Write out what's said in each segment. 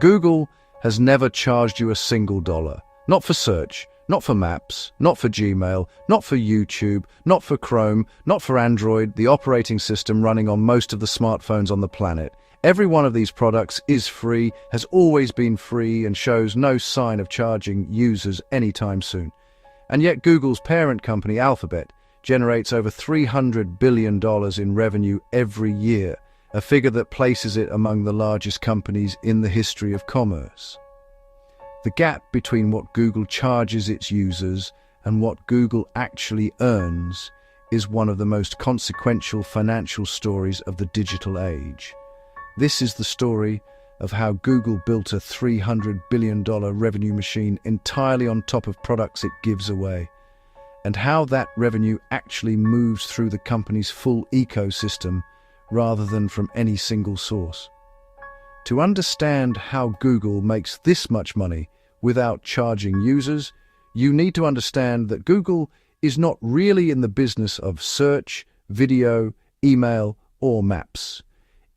Google has never charged you a single dollar. Not for search, not for Maps, not for Gmail, not for YouTube, not for Chrome, not for Android, the operating system running on most of the smartphones on the planet. Every one of these products is free, has always been free, and shows no sign of charging users anytime soon. And yet Google's parent company, Alphabet, generates over $300 billion in revenue every year, a figure that places it among the largest companies in the history of commerce. The gap between what Google charges its users and what Google actually earns is one of the most consequential financial stories of the digital age. This is the story of how Google built a $300 billion revenue machine entirely on top of products it gives away, and how that revenue actually moves through the company's full ecosystem rather than from any single source. To understand how Google makes this much money without charging users, you need to understand that Google is not really in the business of search, video, email, or maps.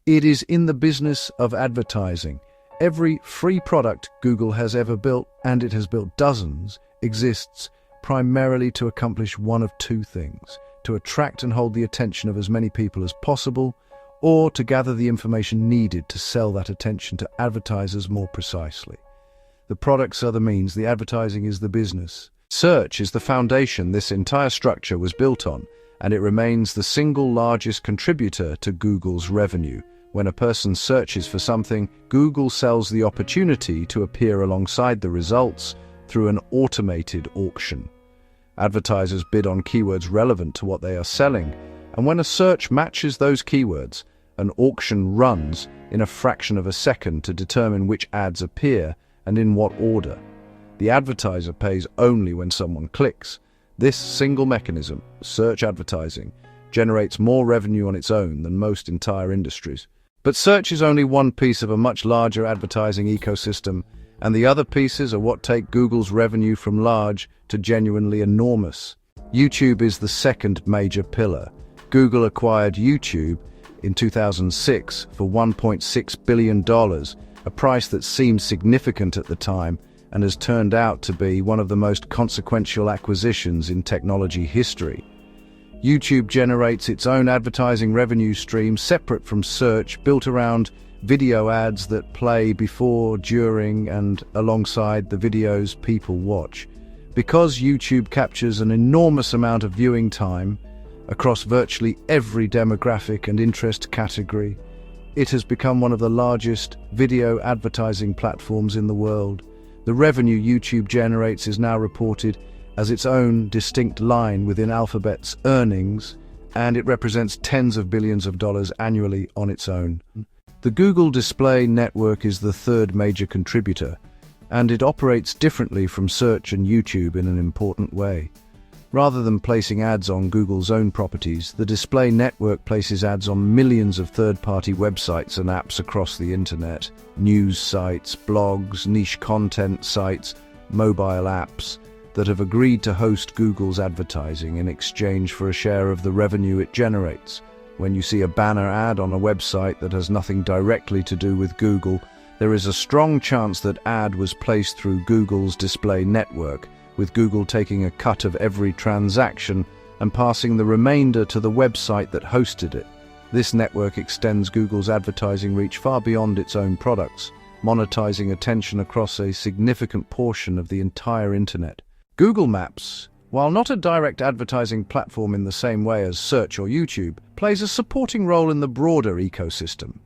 It is in the business of advertising. Every free product Google has ever built, and it has built dozens, exists primarily to accomplish one of two things: to attract and hold the attention of as many people as possible, or to gather the information needed to sell that attention to advertisers more precisely. The products are the means, the advertising is the business. Search is the foundation this entire structure was built on, and it remains the single largest contributor to Google's revenue. When a person searches for something, Google sells the opportunity to appear alongside the results through an automated auction. Advertisers bid on keywords relevant to what they are selling, and when a search matches those keywords, an auction runs in a fraction of a second to determine which ads appear and in what order. The advertiser pays only when someone clicks. This single mechanism, search advertising, generates more revenue on its own than most entire industries. But search is only one piece of a much larger advertising ecosystem, and the other pieces are what take Google's revenue from large to genuinely enormous. YouTube is the second major pillar. Google acquired YouTube in 2006 for $1.6 billion, a price that seemed significant at the time and has turned out to be one of the most consequential acquisitions in technology history. YouTube generates its own advertising revenue stream separate from search, built around video ads that play before, during, and alongside the videos people watch. Because YouTube captures an enormous amount of viewing time across virtually every demographic and interest category, it has become one of the largest video advertising platforms in the world. The revenue YouTube generates is now reported as its own distinct line within Alphabet's earnings, and it represents tens of billions of dollars annually on its own. The Google Display Network is the third major contributor, and it operates differently from search and YouTube in an important way. Rather than placing ads on Google's own properties, the Display Network places ads on millions of third-party websites and apps across the internet, news sites, blogs, niche content sites, mobile apps, that have agreed to host Google's advertising in exchange for a share of the revenue it generates. When you see a banner ad on a website that has nothing directly to do with Google, there is a strong chance that ad was placed through Google's display network, with Google taking a cut of every transaction and passing the remainder to the website that hosted it. This network extends Google's advertising reach far beyond its own products, monetizing attention across a significant portion of the entire internet. Google Maps, while not a direct advertising platform in the same way as search or YouTube, plays a supporting role in the broader ecosystem.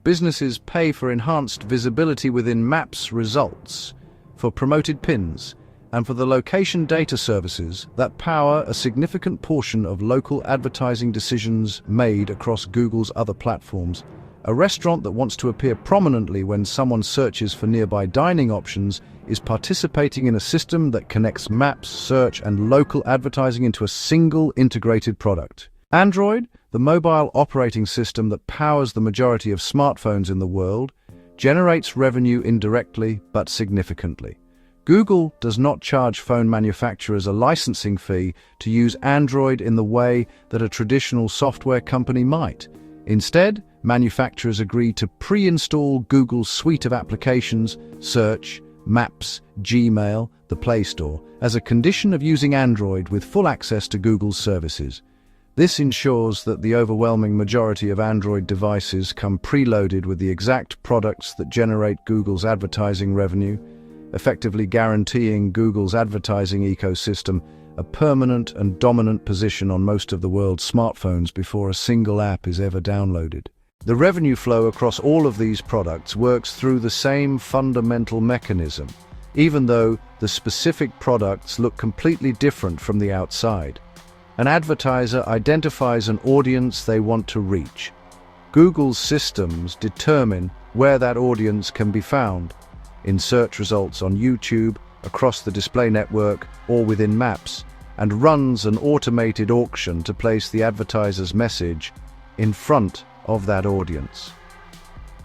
Businesses pay for enhanced visibility within Maps results, for promoted pins, and for the location data services that power a significant portion of local advertising decisions made across Google's other platforms. A restaurant that wants to appear prominently when someone searches for nearby dining options is participating in a system that connects Maps, search, and local advertising into a single integrated product. Android, the mobile operating system that powers the majority of smartphones in the world, generates revenue indirectly but significantly. Google does not charge phone manufacturers a licensing fee to use Android in the way that a traditional software company might. Instead, manufacturers agree to pre-install Google's suite of applications, Search, Maps, Gmail, the Play Store, as a condition of using Android with full access to Google's services. This ensures that the overwhelming majority of Android devices come preloaded with the exact products that generate Google's advertising revenue, effectively guaranteeing Google's advertising ecosystem a permanent and dominant position on most of the world's smartphones before a single app is ever downloaded. The revenue flow across all of these products works through the same fundamental mechanism, even though the specific products look completely different from the outside. An advertiser identifies an audience they want to reach. Google's systems determine where that audience can be found, in search results on YouTube, across the display network, or within Maps, and runs an automated auction to place the advertiser's message in front of that audience.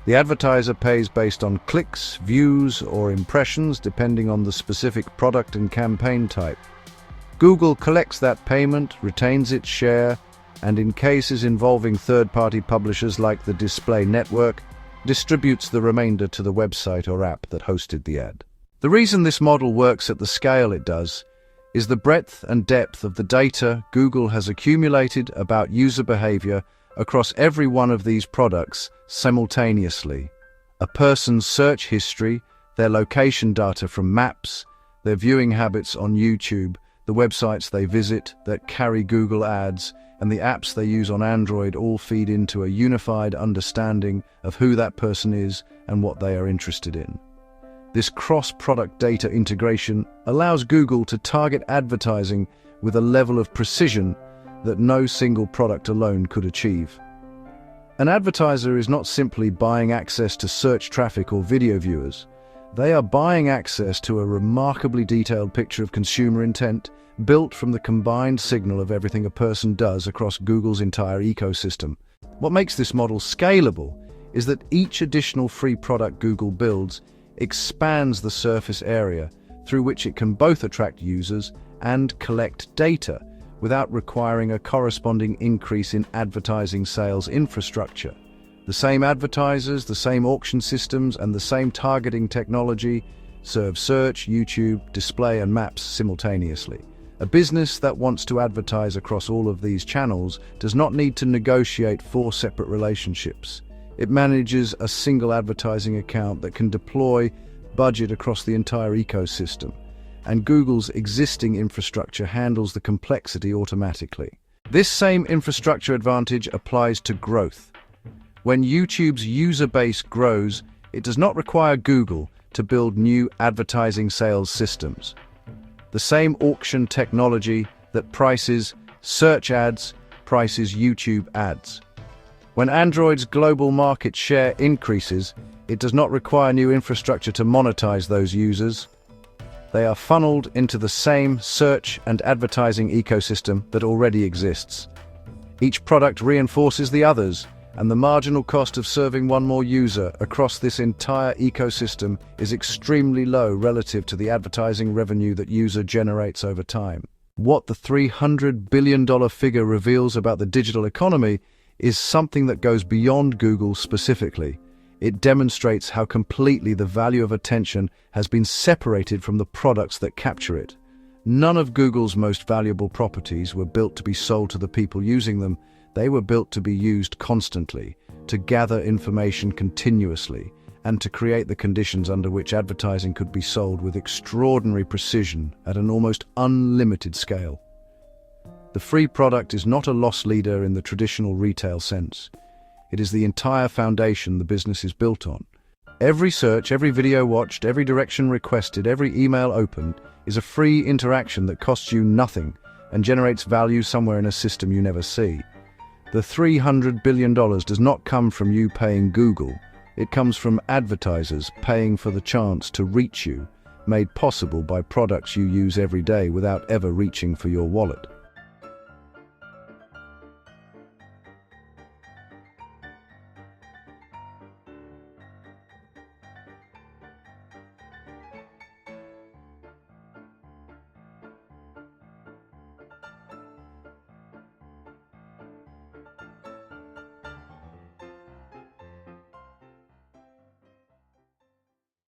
The advertiser pays based on clicks, views, or impressions, depending on the specific product and campaign type. Google collects that payment, retains its share, and in cases involving third-party publishers like the display network, distributes the remainder to the website or app that hosted the ad. The reason this model works at the scale it does is the breadth and depth of the data Google has accumulated about user behavior across every one of these products simultaneously. A person's search history, their location data from Maps, their viewing habits on YouTube, the websites they visit that carry Google ads, and the apps they use on Android all feed into a unified understanding of who that person is and what they are interested in. This cross-product data integration allows Google to target advertising with a level of precision that no single product alone could achieve. An advertiser is not simply buying access to search traffic or video viewers. They are buying access to a remarkably detailed picture of consumer intent, built from the combined signal of everything a person does across Google's entire ecosystem. What makes this model scalable is that each additional free product Google builds expands the surface area through which it can both attract users and collect data, without requiring a corresponding increase in advertising sales infrastructure. The same advertisers, the same auction systems, and the same targeting technology serve Search, YouTube, Display, and Maps simultaneously. A business that wants to advertise across all of these channels does not need to negotiate 4 separate relationships. It manages a single advertising account that can deploy budget across the entire ecosystem, and Google's existing infrastructure handles the complexity automatically. This same infrastructure advantage applies to growth. When YouTube's user base grows, it does not require Google to build new advertising sales systems. The same auction technology that prices search ads prices YouTube ads. When Android's global market share increases, it does not require new infrastructure to monetize those users. They are funneled into the same search and advertising ecosystem that already exists. Each product reinforces the others, and the marginal cost of serving one more user across this entire ecosystem is extremely low relative to the advertising revenue that user generates over time. What the $300 billion figure reveals about the digital economy is something that goes beyond Google specifically. It demonstrates how completely the value of attention has been separated from the products that capture it. None of Google's most valuable properties were built to be sold to the people using them. They were built to be used constantly, to gather information continuously, and to create the conditions under which advertising could be sold with extraordinary precision at an almost unlimited scale. The free product is not a loss leader in the traditional retail sense. It is the entire foundation the business is built on. Every search, every video watched, every direction requested, every email opened is a free interaction that costs you nothing and generates value somewhere in a system you never see. The $300 billion does not come from you paying Google. It comes from advertisers paying for the chance to reach you, made possible by products you use every day without ever reaching for your wallet.